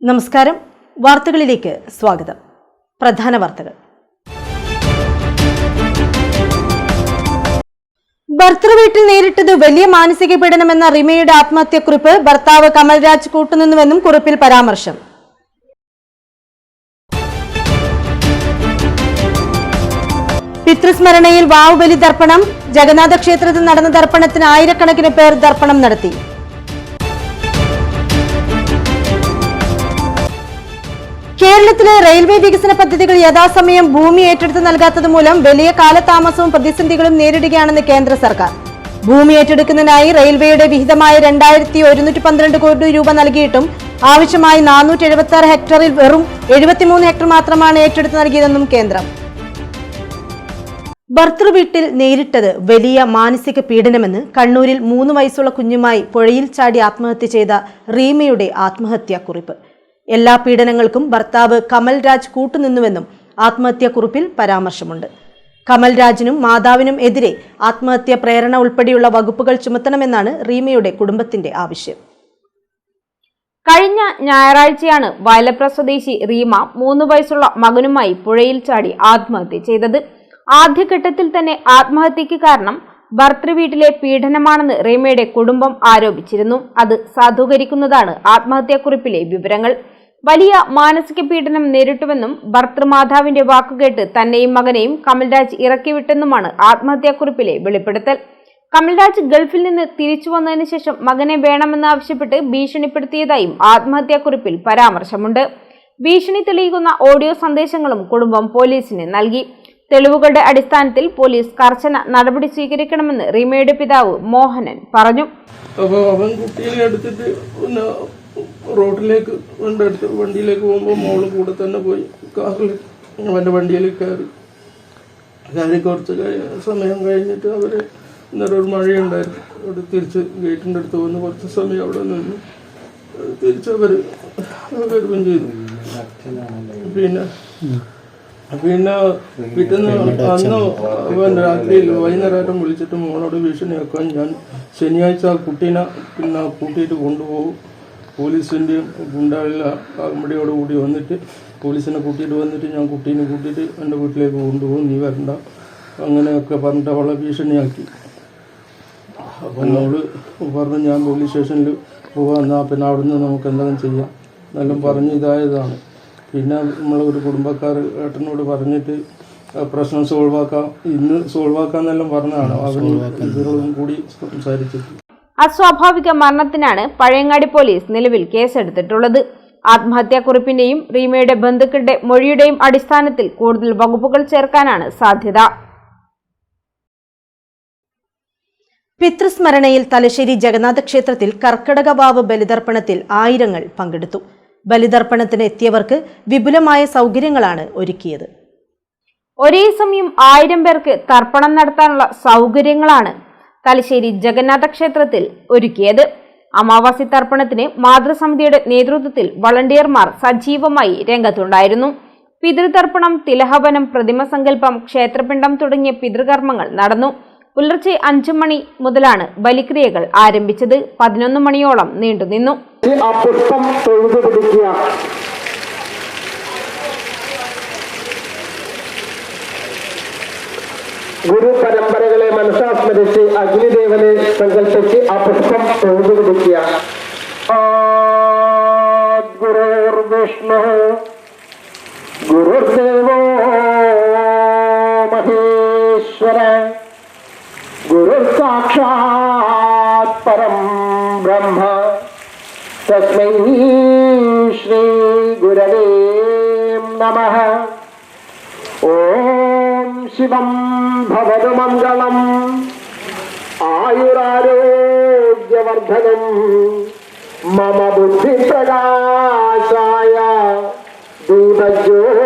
നമസ്കാരം. വാർത്തകളിലേക്ക് സ്വാഗതം. പ്രധാന വാർത്തകൾ. ഭർത്തൃവീട്ടിൽ നേരിട്ടത് വലിയ മാനസിക പീഡനമെന്ന റിമയുടെ ആത്മഹത്യാക്കുറിപ്പ്. ഭർത്താവ് കമൽരാജ് കൂട്ടുനിന്നുവെന്നും കുറിപ്പിൽ പരാമർശം. പിതൃസ്മരണയിൽ വാവുബലി ദർപ്പണം. ജഗന്നാഥ ക്ഷേത്രത്തിൽ നടന്ന ദർപ്പണത്തിന് ആയിരക്കണക്കിന് പേർ ദർപ്പണം നടത്തി. കേരളത്തിലെ റെയിൽവേ വികസന പദ്ധതികൾ യഥാസമയം ഭൂമി ഏറ്റെടുത്ത് നൽകാത്തത് മൂലം വലിയ കാലതാമസവും പ്രതിസന്ധികളും നേരിടുകയാണെന്ന് കേന്ദ്ര സർക്കാർ. ഭൂമി ഏറ്റെടുക്കുന്നതിനായി റെയിൽവേയുടെ വിഹിതമായ 2112 കോടി രൂപ നൽകിയിട്ടും ആവശ്യമായി 476 ഹെക്ടറിൽ വെറും 73 ഹെക്ടർ മാത്രമാണ് ഏറ്റെടുത്ത് നൽകിയതെന്നും കേന്ദ്രം. ഭർത്തൃവീട്ടിൽ നേരിട്ടത് വലിയ മാനസിക പീഡനമെന്ന് കണ്ണൂരിൽ 3 വയസ്സുള്ള കുഞ്ഞുമായി പുഴയിൽ ചാടി ആത്മഹത്യ ചെയ്ത റീമയുടെ ആത്മഹത്യാക്കുറിപ്പ്. എല്ലാ പീഡനങ്ങൾക്കും ഭർത്താവ് കമൽരാജ് കൂട്ടുനിന്നുവെന്നും ആത്മഹത്യാക്കുറിപ്പിൽ പരാമർശമുണ്ട്. കമൽരാജിനും മാതാവിനും എതിരെ ആത്മഹത്യാ പ്രേരണ ഉൾപ്പെടെയുള്ള വകുപ്പുകൾ ചുമത്തണമെന്നാണ് റീമയുടെ കുടുംബത്തിന്റെ ആവശ്യം. കഴിഞ്ഞ ഞായറാഴ്ചയാണ് വയലപ്ര സ്വദേശി റീമ 3 വയസ്സുള്ള മകനുമായി പുഴയിൽ ചാടി ആത്മഹത്യ ചെയ്തത്. ആദ്യഘട്ടത്തിൽ തന്നെ ആത്മഹത്യക്ക് കാരണം ഭർത്തൃവീട്ടിലെ പീഡനമാണെന്ന് റീമയുടെ കുടുംബം ആരോപിച്ചിരുന്നു. അത് സാധൂകരിക്കുന്നതാണ് ആത്മഹത്യാക്കുറിപ്പിലെ വിവരങ്ങൾ. വലിയ മാനസിക പീഡനം നേരിട്ടുവെന്നും ഭർത്തൃമാതാവിന്റെ വാക്കുകേട്ട് തന്നെയും മകനെയും കമൽരാജ് ഇറക്കിവിട്ടെന്നുമാണ് ആത്മഹത്യാക്കുറിപ്പിലെ വെളിപ്പെടുത്തൽ. കമൽരാജ് ഗൾഫിൽ നിന്ന് തിരിച്ചു വന്നതിന് ശേഷം മകനെ വേണമെന്നാവശ്യപ്പെട്ട് ഭീഷണിപ്പെടുത്തിയതായും ആത്മഹത്യാക്കുറിപ്പിൽ പരാമർശമുണ്ട്. ഭീഷണി തെളിയിക്കുന്ന ഓഡിയോ സന്ദേശങ്ങളും കുടുംബം പോലീസിന് നൽകി. തെളിവുകളുടെ അടിസ്ഥാനത്തിൽ പോലീസ് കർശന നടപടി സ്വീകരിക്കണമെന്ന് റീമയുടെ പിതാവ് മോഹനൻ പറഞ്ഞു. അപ്പോൾ അവൻ കുട്ടീനെ എടുത്തിട്ട് റോഡിലേക്ക് വണ്ടിയിലേക്ക് പോകുമ്പോൾ മോള് കൂടെ തന്നെ പോയി കാറിൽ അവൻ്റെ വണ്ടിയിലേക്ക് കയറി കുറച്ച് സമയം കഴിഞ്ഞിട്ട് അവർ ഇന്നലെ ഒരു മഴയുണ്ടായിരുന്നു. അവിടെ തിരിച്ച് ഗേറ്റിൻ്റെ അടുത്ത് വന്ന് കുറച്ച് സമയം അവിടെ നിന്ന് തിരിച്ചവർ വരികയും ചെയ്തു. പിന്നെ പിറ്റേന്ന് അന്ന് രാത്രിയിൽ വൈകുന്നേരം വിളിച്ചിട്ട് മോളോട് ഭീഷണിയാക്കാൻ ഞാൻ ശനിയാഴ്ച ആ കുട്ടീനെ പിന്നെ കൂട്ടിയിട്ട് കൊണ്ടുപോകും, പോലീസിൻ്റെയും ഗുണ്ടകളിൽ അകമ്പടിയോടുകൂടി വന്നിട്ട് പോലീസിനെ കൂട്ടിയിട്ട് വന്നിട്ട് ഞാൻ കുട്ടീനെ കൂട്ടിയിട്ട് എൻ്റെ വീട്ടിലേക്ക് കൊണ്ടുപോകും, നീ വരണ്ട, അങ്ങനെയൊക്കെ പറഞ്ഞിട്ട് അവളെ ഭീഷണിയാക്കി. അപ്പം എന്നോട് പറഞ്ഞു ഞാൻ പോലീസ് സ്റ്റേഷനിൽ പോകാം, എന്നാൽ പിന്നെ അവിടുന്ന് നമുക്ക് എന്തെങ്കിലും ചെയ്യാം എന്നെല്ലാം പറഞ്ഞ് ഇതായതാണ്. പിന്നെ നമ്മളൊരു കുടുംബക്കാർ ഏട്ടനോട് പറഞ്ഞിട്ട് പ്രശ്നം ഇന്ന് സോൾവാക്കാന്നെല്ലാം പറഞ്ഞതാണ്. അവന് ഇതിനോടും കൂടി സംസാരിച്ചിട്ട് അസ്വാഭാവിക മരണത്തിനാണ് പഴയങ്ങാടി പോലീസ് നിലവിൽ കേസെടുത്തിട്ടുള്ളത്. ആത്മഹത്യാക്കുറിപ്പിന്റെയും റീമയുടെ ബന്ധുക്കളുടെ മൊഴിയുടെയും അടിസ്ഥാനത്തിൽ കൂടുതൽ വകുപ്പുകൾ ചേർക്കാനാണ് സാധ്യത. പിതൃസ്മരണയിൽ തലശ്ശേരി ജഗന്നാഥ ക്ഷേത്രത്തിൽ കർക്കടകവാവ് ബലിതർപ്പണത്തിൽ ആയിരങ്ങൾ പങ്കെടുത്തു. ബലിതർപ്പണത്തിന് എത്തിയവർക്ക് വിപുലമായ സൗകര്യങ്ങളാണ് ഒരുക്കിയത്. ഒരേ സമയം 1000 പേർക്ക് തർപ്പണം നടത്താനുള്ള സൗകര്യങ്ങളാണ് തലശ്ശേരി ജഗന്നാഥ ക്ഷേത്രത്തിൽ ഒരുക്കിയത്. അമാവാസി തർപ്പണത്തിന് മാതൃസമിതിയുടെ നേതൃത്വത്തിൽ വളണ്ടിയർമാർ സജീവമായി രംഗത്തുണ്ടായിരുന്നു. പിതൃതർപ്പണം, തിലഹവനം, പ്രതിമ സങ്കല്പം, ക്ഷേത്രപിണ്ഡം തുടങ്ങിയ പിതൃകർമ്മങ്ങൾ നടന്നു. പുലർച്ചെ 5 മണി മുതലാണ് ബലിക്രിയകൾ ആരംഭിച്ചത്. 11 മണിയോളം നീണ്ടുനിന്നു. ഗുരു പരമ്പരകളെ മനസ്സാസ്മരിച്ച് അഗ്നിദേവനെ സങ്കല്പിച്ച് ആ പുഷ്പം തൊഴുതുപിടിക്കുക. ഗുരുർവിഷ്ണു ഗുരുദേവോ മഹേശ്വര ഗുരു സാക്ഷാത് പരം ബ്രഹ്മ തസ്മൈ ശ്രീ ഗുരവേ നമഃ. ഓം ശിവം ഭവതു മംഗളം ആയുരാരോഗ്യവർദ്ധനം മമ ബുദ്ധി പ്രകാശായ ദൂതജ്യോതിർനമോ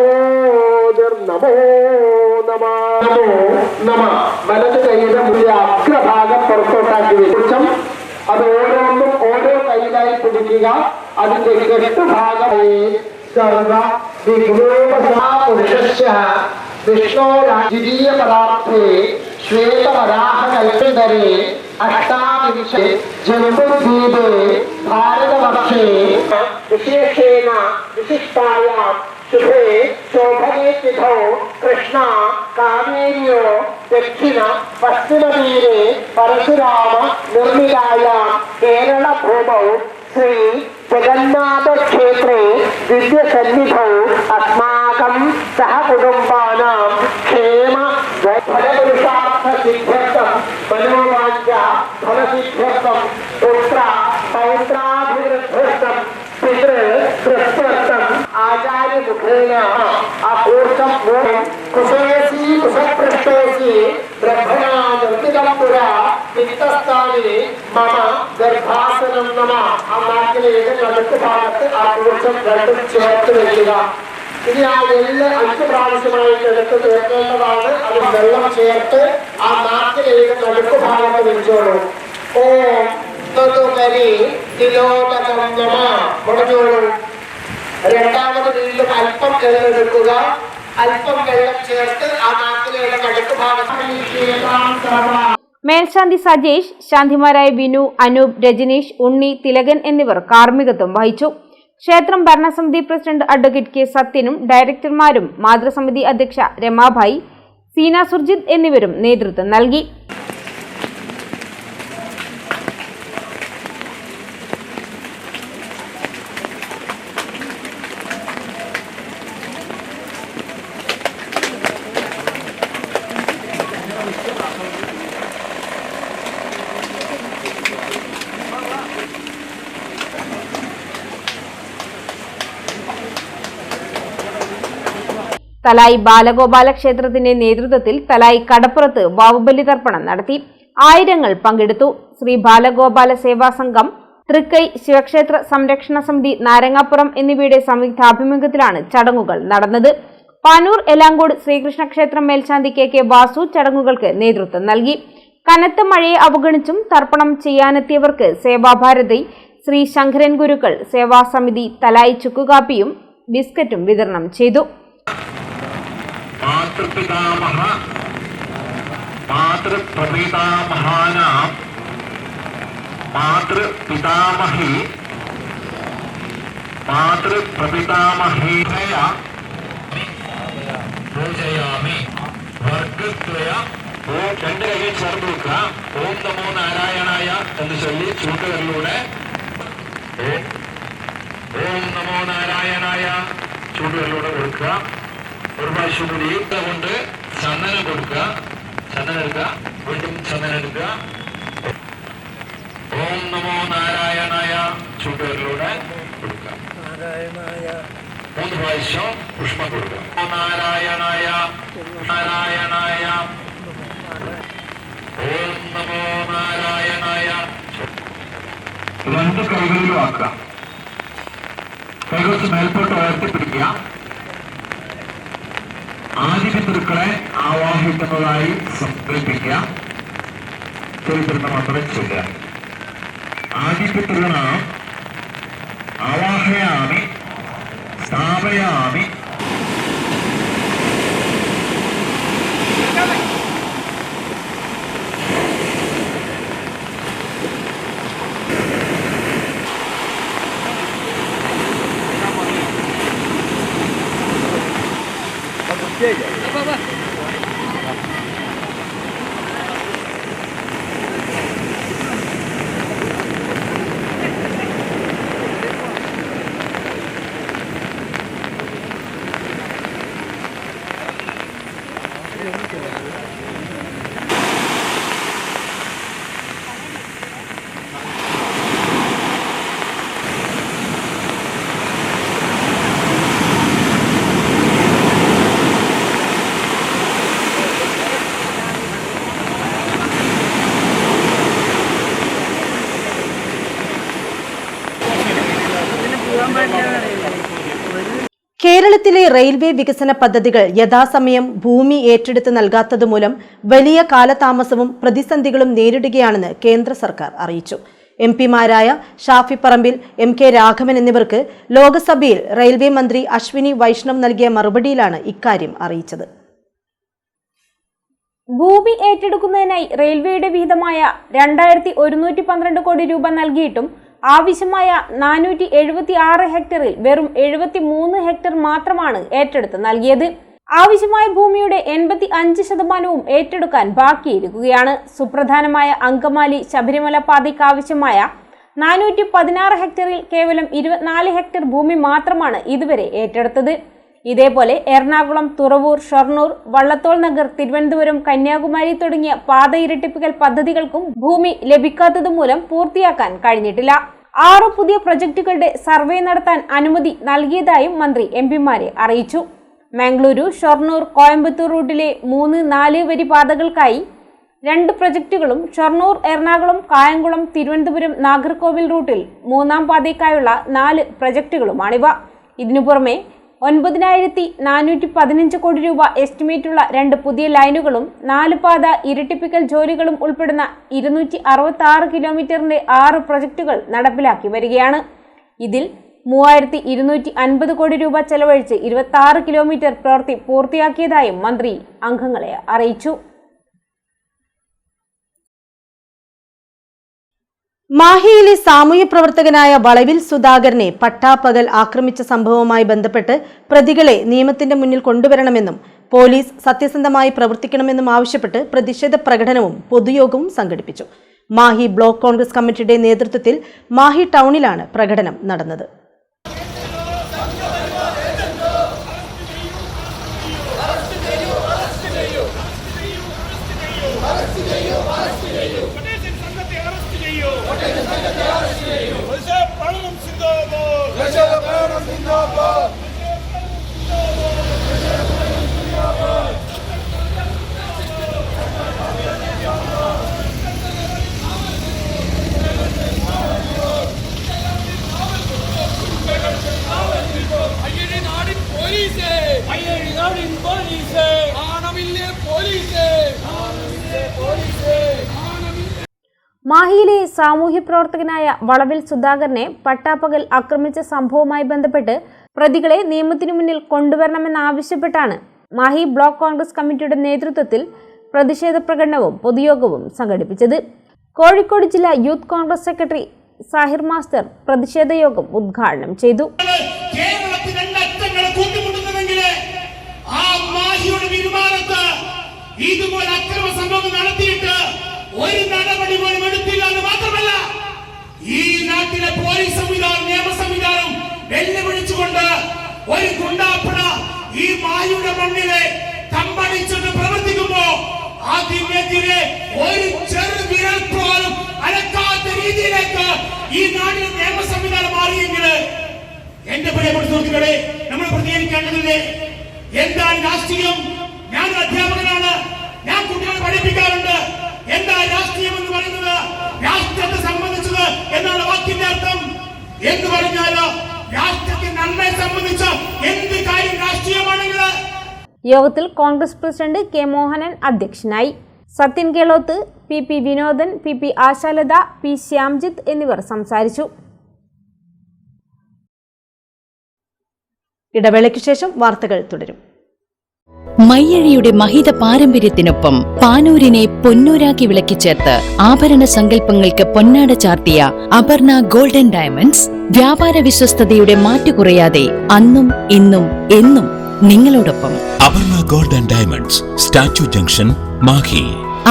നമ. വലത് കൈയുടെ മുന്നിൽ അഗ്രഭാഗം പുറത്തോട്ടാക്കി വെളിച്ചം അത് ഓരോന്നും ഓരോ കൈയിലായി പിടിക്കുക. അതിന്റെ കെട്ടുഭാഗമായി സർവ വിഘ്നോപസാപുരുഷസ്യ വിഷ്ണോരാജിരീയ പദാർത്ഥേ ശ്വേതവരാഹ കൽപ്പിതരേ अष्टाविंशे जम्बूद्वीपे भारतवर्षे विशेषेण विशिष्टायां शुभे शोभने तिथौ कृष्णा कावेर्यो दक्षिण पश्चिमतीरे परशुराम निर्मितायां केरलभूमौ श्री जगन्नाथ क्षेत्रे दिव्यसन्निधौ अस्माकं सहकुटुम्बानां क्षेम फलपुरुषार्थसिद्ध्यर्थं मनोवाञ्छा फलसिद्ध्यर्थं पुत्र पौत्राभिवृद्ध्यर्थं पितृकृत्यर्थम् आचार्यमुखेन अपूर्तं कुशेसी कुशपृष्ठेसी ब्रह्मणा निर्मितं पुरा चित्तस्थाने मम गर्भासनं नमः അന്നാക്കിലേക്ക് നടുക്ക് ഭാഗത്ത് ആ ഊർജ്ജം രണ്ടും ചേർത്ത് വെക്കുക. ഇനി ആ എല്ല് 5 പ്രാവശ്യമായിട്ട് എടുത്ത് തീർക്കേണ്ടതാണ്. അത് വെള്ളം ചേർത്ത് ആ നാക്കിലേക്ക് നടുക്ക് ഭാഗത്ത് വെച്ചോളൂ. ഓം തതുകരി തിലോദകം നമഃ മുടഞ്ഞോളൂ. രണ്ടാമത് വീണ്ടും അല്പം എള്ളെടുക്കുക. അല്പം വെള്ളം ചേർത്ത് ആ നാക്കിലേക്ക് നടുക്ക് ഭാഗത്ത് മേൽശാന്തി സജേഷ്, ശാന്തിമാരായ വിനു, അനൂപ്, രജനീഷ്, ഉണ്ണി, തിലകൻ എന്നിവർ കാർമ്മികത്വം വഹിച്ചു. ക്ഷേത്രം ഭരണസമിതി പ്രസിഡന്റ് അഡ്വക്കേറ്റ് കെ സത്യനും ഡയറക്ടർമാരും മാതൃസമിതി അധ്യക്ഷ രമാഭായി, സീന സുർജിത് എന്നിവരും നേതൃത്വം നൽകി. തലായി ബാലഗോപാല ക്ഷേത്രത്തിന്റെ നേതൃത്വത്തിൽ തലായി കടപ്പുറത്ത് വാവുബലി തർപ്പണം നടത്തി. ആയിരങ്ങൾ പങ്കെടുത്തു. ശ്രീ ബാലഗോപാല സേവാ സംഘം, തൃക്കൈ ശിവക്ഷേത്ര സംരക്ഷണ സമിതി, നാരങ്ങാപ്പുറം എന്നിവയുടെ സംയുക്താഭിമുഖ്യത്തിലാണ് ചടങ്ങുകൾ നടന്നത്. പാനൂർ എലാങ്കോട് ശ്രീകൃഷ്ണ ക്ഷേത്രം മേൽശാന്തി കെ കെ വാസു ചടങ്ങുകൾക്ക് നേതൃത്വം നൽകി. കനത്ത മഴയെ അവഗണിച്ചും തർപ്പണം ചെയ്യാനെത്തിയവർക്ക് സേവാഭാരതി, ശ്രീ ശങ്കരൻ ഗുരുക്കൾ സേവാസമിതി തലായി ചുക്കുകാപ്പിയും ബിസ്ക്കറ്റും വിതരണം ചെയ്തു. मातृप्रपितामहानां मातृपितामही मातृप्रपितामहीभ्यः पूजयामि वर्गद्वय ഓം രണ്ട് കൈയിൽ ചേർത്ത് വെക്കുക. ഓം നമോ നാരായണായ എന്ന് ചൊല്ലി ചൂണ്ടുകളിലൂടെ ഓം നമോ നാരായണായ ചൂണ്ടുകളിലൂടെ കൊടുക്കുക. ഒരു പ്രാവശ്യം കൂടി കൊണ്ട് ചന്ദനം കൊടുക്കുക. ചന്ദനം എടുക്കുക. വീണ്ടും ചന്ദനം എടുക്കുക. ഓം നമോ നാരായണായ ചൂണ്ടുകളിലൂടെ കൊടുക്കുക. 3 പ്രാവശ്യം പുഷ്പം കൊടുക്കുക. നാരായണായ നാരായണായ ഓം നമോ നാരായണായ. 2 കൈകളിലും ആക്കുക. കൈകൾ മേൽപോട്ട് ഉയർത്തിപ്പിടിക്കുക. ആദിപിതൃക്കളെ ആവാഹിക്കുന്നതായി സങ്കല്പിക്കുക. ചരിത്രത്തെ മാത്രം ചൊല്ലുക. ആദിപിതൃണ ആവാഹയാമി സ്ഥാപയാമി കേരളത്തിലെ റെയിൽവേ വികസന പദ്ധതികൾ യഥാസമയം ഭൂമി ഏറ്റെടുത്ത് നൽകാത്തതുമൂലം വലിയ കാലതാമസവും പ്രതിസന്ധികളും നേരിടുകയാണെന്ന് കേന്ദ്ര സർക്കാർ അറിയിച്ചു. എംപിമാരായ ഷാഫി പറമ്പിൽ, എം കെ രാഘവൻ എന്നിവർക്ക് ലോക്സഭയിൽ റെയിൽവേ മന്ത്രി അശ്വിനി വൈഷ്ണവ് നൽകിയ മറുപടിയിലാണ് ഇക്കാര്യം അറിയിച്ചത്. ഭൂമി ഏറ്റെടുക്കുന്നതിനായി റെയിൽവേയുടെ വിഹിതമായ 2112 കോടി രൂപ നൽകിയിട്ടും ആവശ്യമായ 476 ഹെക്ടറിൽ വെറും 73 ഹെക്ടർ മാത്രമാണ് ഏറ്റെടുത്ത് നൽകിയത്. ആവശ്യമായ ഭൂമിയുടെ 85% ഏറ്റെടുക്കാൻ ബാക്കിയിരിക്കുകയാണ്. സുപ്രധാനമായ അങ്കമാലി ശബരിമല പാതയ്ക്ക് ആവശ്യമായ 416 ഹെക്ടറിൽ കേവലം 24 ഹെക്ടർ ഭൂമി മാത്രമാണ് ഇതുവരെ ഏറ്റെടുത്തത്. ഇതേപോലെ എറണാകുളം, തുറവൂർ, ഷൊർണൂർ, വള്ളത്തോൾ നഗർ, തിരുവനന്തപുരം, കന്യാകുമാരി തുടങ്ങിയ പാത ഇരട്ടിപ്പിക്കൽ പദ്ധതികൾക്കും ഭൂമി ലഭിക്കാത്തതുമൂലം പൂർത്തിയാക്കാൻ കഴിഞ്ഞിട്ടില്ല. 6 പുതിയ പ്രൊജക്ടുകളുടെ സർവേ നടത്താൻ അനുമതി നൽകിയതായും മന്ത്രി എംപിമാരെ അറിയിച്ചു. മംഗളൂരു, ഷൊർണൂർ, കോയമ്പത്തൂർ റൂട്ടിലെ 3-4 വരി പാതകൾക്കായി 2 പ്രൊജക്ടുകളും ഷൊർണൂർ, എറണാകുളം, കായംകുളം, തിരുവനന്തപുരം, നാഗർകോവിൽ റൂട്ടിൽ 3-ാം പാതയ്ക്കായുള്ള 4 പ്രൊജക്ടുകളുമാണിവ. ഇതിനു പുറമെ 9415 കോടി രൂപ എസ്റ്റിമേറ്റുള്ള 2 പുതിയ ലൈനുകളും 4 പാത ഇരട്ടിപ്പിക്കൽ ജോലികളും ഉൾപ്പെടുന്ന 266 കിലോമീറ്ററിന്റെ 6 പ്രൊജക്ടുകൾ നടപ്പിലാക്കി വരികയാണ്. ഇതിൽ 3250 കോടി രൂപ ചെലവഴിച്ച് 26 കിലോമീറ്റർ പ്രവൃത്തി പൂർത്തിയാക്കിയതായും മന്ത്രി അംഗങ്ങളെ അറിയിച്ചു. മാഹിയിലെ സാമൂഹ്യ പ്രവർത്തകനായ വളവിൽ സുധാകരനെ പട്ടാപ്പകൽ ആക്രമിച്ച സംഭവവുമായി ബന്ധപ്പെട്ട് പ്രതികളെ നിയമത്തിന്റെ മുന്നിൽ കൊണ്ടുവരണമെന്നും പോലീസ് സത്യസന്ധമായി പ്രവർത്തിക്കണമെന്നും ആവശ്യപ്പെട്ട് പ്രതിഷേധ പ്രകടനവും പൊതുയോഗവും സംഘടിപ്പിച്ചു. മാഹി ബ്ലോക്ക് കോൺഗ്രസ് കമ്മിറ്റിയുടെ നേതൃത്വത്തിൽ മാഹി ടൗണിലാണ് പ്രകടനം നടന്നത്. മാഹിയിലെ സാമൂഹ്യ പ്രവർത്തകനായ വളവിൽ സുധാകരനെ പട്ടാപ്പകൽ ആക്രമിച്ച സംഭവവുമായി ബന്ധപ്പെട്ട് പ്രതികളെ നിയമത്തിനു മുന്നിൽ കൊണ്ടുവരണമെന്നാവശ്യപ്പെട്ടാണ് മാഹി ബ്ലോക്ക് കോൺഗ്രസ് കമ്മിറ്റിയുടെ നേതൃത്വത്തിൽ പ്രതിഷേധ പ്രകടനവും പൊതുയോഗവും സംഘടിപ്പിച്ചത്. കോഴിക്കോട് ജില്ലാ youth Congress secretary Sahir master പ്രതിഷേധ യോഗം ഉദ്ഘാടനം ചെയ്തു. ഒരു നടപടി പോലും എടുത്തില്ല എന്ന് മാത്രമല്ല, ഈ നാട്ടിലെ പോലീസ് സംവിധാനം, നിയമ സംവിധാനം വെല്ലുവിളിച്ചുകൊണ്ട് ഒരു ഗുണ്ടാപ്പട ഈ മാഹിയുടെ മണ്ണിലെ തമ്പടിച്ചിട്ട് പ്രവർത്തിക്കുമ്പോ അതിനെതിരെ ഒരു ചെറു വിരൽ പോലും അനക്കാത്ത രീതിയിലേക്ക് ഈ നാട്ടിലെ നിയമ സംവിധാനം മാറിയെങ്കിൽ എന്റെ പ്രിയപ്പെട്ട സുഹൃത്തുക്കളെ, നമ്മൾ പ്രതികരിക്കേണ്ടതില്ലേ? എന്താണ് രാഷ്ട്രീയം? ഞാൻ അധ്യാപകനാണ്, ഞാൻ കുട്ടികളെ പഠിപ്പിക്കാറുണ്ട്. എന്താ രാഷ്ട്രീയം എന്ന് പറയുന്നത്? രാഷ്ട്രത്തെ സംബന്ധിച്ചത് എന്നാണ് വാക്കിന്റെ അർത്ഥം. എന്ന് പറഞ്ഞാല് രാഷ്ട്രത്തെ നന്മയെ സംബന്ധിച്ച എന്ത് കാര്യം രാഷ്ട്രീയമാണെങ്കിൽ. യോഗത്തിൽ കോൺഗ്രസ് പ്രസിഡന്റ് കെ മോഹനൻ അധ്യക്ഷനായി. Sathyan Keloth, P Vinodan, P Ashalatha, P Shyamjith എന്നിവർ സംസാരിച്ചു. ഇടവേളയ്ക്ക് ശേഷം വാർത്തകൾ തുടരും. മയ്യഴിയുടെ മഹിത പാരമ്പര്യത്തിനൊപ്പം പാനൂരിനെ പൊന്നൂരാക്കി വിളക്കിച്ചേർത്ത് ആഭരണ സങ്കല്പങ്ങൾക്ക് പൊന്നാട ചാർത്തിയ അപർണ ഗോൾഡൻ ഡയമണ്ട്സ് വ്യാപാര വിശ്വസ്തതയുടെ മാറ്റുകുറയാതെ അന്നും ഇന്നും എന്നും നിങ്ങളോടൊപ്പം. Aparna golden diamonds, statue junction, Mahe.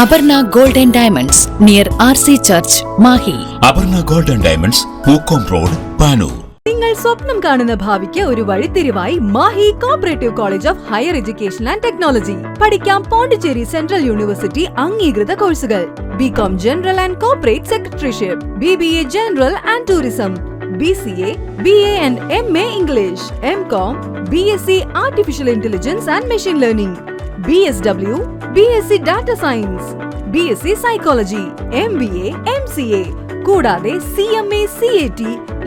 Aparna golden diamonds near RC church, Mahe. Aparna golden diamonds, Pookkom road, Panoor. നിങ്ങൾ സ്വപ്നം കാണുന്ന ഭാവിക്ക് ഒരു വഴിത്തിരിവായി Mahe cooperative college of higher education and technology. പഠിക്കാം പോണ്ടിച്ചേരി സെൻട്രൽ യൂണിവേഴ്സിറ്റി അംഗീകൃത കോഴ്സുകൾ: BCom general and corporate secretaryship, BBA general and tourism, BCA, BA and MA English, MCom, BSc artificial intelligence and machine learning, BSW, BSc data science, BSc psychology, MBA, MCA, കൂടാതെ CMA, CAT,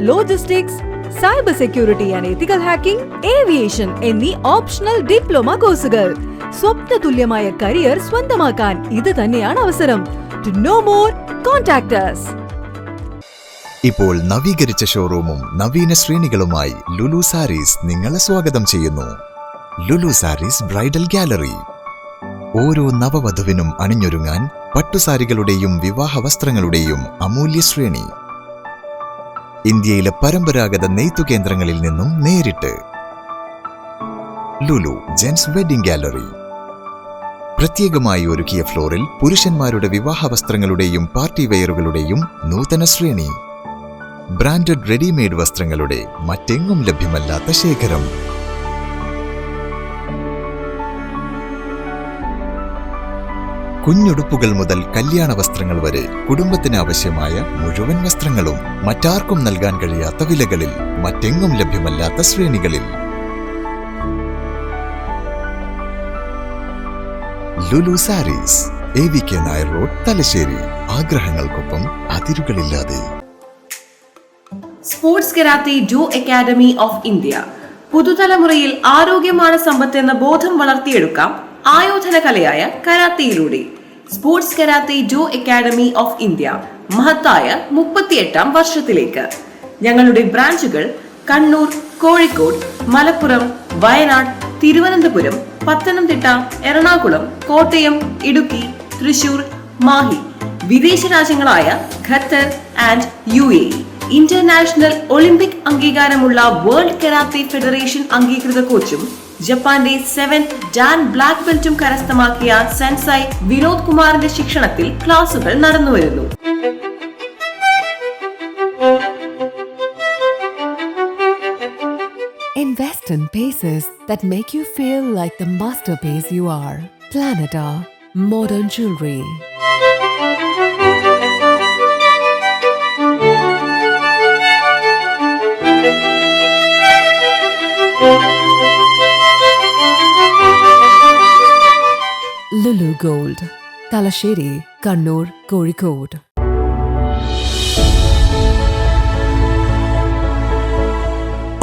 logistics, cyber security and ethical hacking, aviation എന്നീ optional diploma കോഴ്സുകൾ. സ്വപ്ന തുല്യമായ career സ്വന്തമാക്കാൻ ഇത് തന്നെയാണ് അവസരം. To know more, contact us. ഇപ്പോൾ നവീകരിച്ച ഷോറൂമും നവീന ശ്രേണികളുമായി ലുലു സാരീസ് നിങ്ങളെ സ്വാഗതം ചെയ്യുന്നു. Lulu Sarees bridal gallery. ഓരോ നവവധുവിനും അണിഞ്ഞൊരുങ്ങാൻ പട്ടുസാരികളുടെയും വിവാഹ വസ്ത്രങ്ങളുടെയും അമൂല്യ ശ്രേണി. ഇന്ത്യയിലെ പരമ്പരാഗത നെയ്ത്തു കേന്ദ്രങ്ങളിൽ നിന്നും നേരിട്ട്. Lulu gents wedding gallery. പ്രത്യേകമായി ഒരുക്കിയ ഫ്ലോറിൽ പുരുഷന്മാരുടെ വിവാഹ വസ്ത്രങ്ങളുടെയും പാർട്ടി വെയറുകളുടെയും നൂതന ശ്രേണി. ബ്രാൻഡഡ് റെഡിമെയ്ഡ് വസ്ത്രങ്ങളുടെ മറ്റെങ്ങും ലഭ്യമല്ലാത്ത ശേഖരം. കുഞ്ഞുടുപ്പുകൾ മുതൽ കല്യാണ വസ്ത്രങ്ങൾ വരെ കുടുംബത്തിന് ആവശ്യമായ മുഴുവൻ വസ്ത്രങ്ങളും മറ്റാർക്കും നൽകാൻ കഴിയാത്ത വിലകളിൽ, മറ്റെങ്ങും ലഭ്യമല്ലാത്ത ശ്രേണികളിൽ. Lulu sarees, AVK Nair road, Thalassery. ആഗ്രഹങ്ങൾക്കൊപ്പം അതിരുകളില്ലാതെ. സ്പോർട്സ് കരാത്തെ ജോ അക്കാദമി ഓഫ് ഇന്ത്യ. പുതുതലമുറയിൽ ആരോഗ്യമാണ് സമ്പത്ത് എന്ന ബോധം വളർത്തിയെടുക്കാം ആയോധന കലയായ കരാത്തയിലൂടെ. സ്പോർട്സ് കരാത്തെ ജോ അക്കാദമി ഓഫ് ഇന്ത്യ മഹത്തായ 38ാം വർഷത്തിലേക്ക്. ഞങ്ങളുടെ ബ്രാഞ്ചുകൾ കണ്ണൂർ, കോഴിക്കോട്, മലപ്പുറം, വയനാട്, തിരുവനന്തപുരം, പത്തനംതിട്ട, എറണാകുളം, കോട്ടയം, ഇടുക്കി, തൃശൂർ, മാഹി. വിദേശ രാജ്യങ്ങളായ Qatar and UAE. International Olympic അംഗീകാരമുള്ള വേൾഡ് കരാത്തെ ഫെഡറേഷൻ അംഗീകൃത കോച്ചും ജപ്പാന്റെ 7th ഡാൻ ബ്ലാക്ക് ബെൽറ്റും കരസ്ഥമാക്കിയ സെൻസൈ വിനോദ് കുമാറിന്റെ ശിക്ഷണത്തിൽ ക്ലാസുകൾ നടന്നുവരുന്നു. Invest in pieces that make you feel like the masterpiece you are. Planeta Modern Jewelry. Lulu Gold, Talasheri, Kannur, Kozhikode.